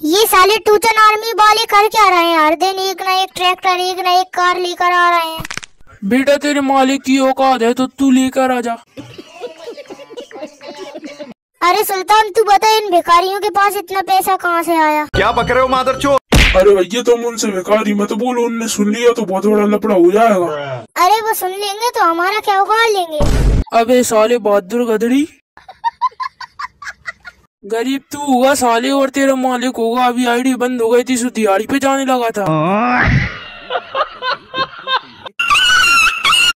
ये साले टूचन आर्मी वाले कर क्या रहे हैं? हर दिन एक ना एक ट्रैक्टर एक ना एक कार लेकर आ रहे हैं। बेटा तेरे मालिक की औकात है तो तू लेकर आ जा। अरे सुल्तान तू बता, इन भिखारियों के पास इतना पैसा कहाँ से आया? क्या बक रहे हो मादरचोद? अरे भैया तुम उनसे भिखारी मत बोलो, उनने सुन लिया तो बहुत बड़ा लफड़ा हो जाएगा। अरे वो सुन लेंगे तो हमारा क्या उखाड़ लेंगे? अबे साले बहादुर गधड़ी, गरीब तू होगा साले और तेरा मालिक होगा। अभी आईडी बंद हो गई थी, सो दिहाड़ी पे जाने लगा था।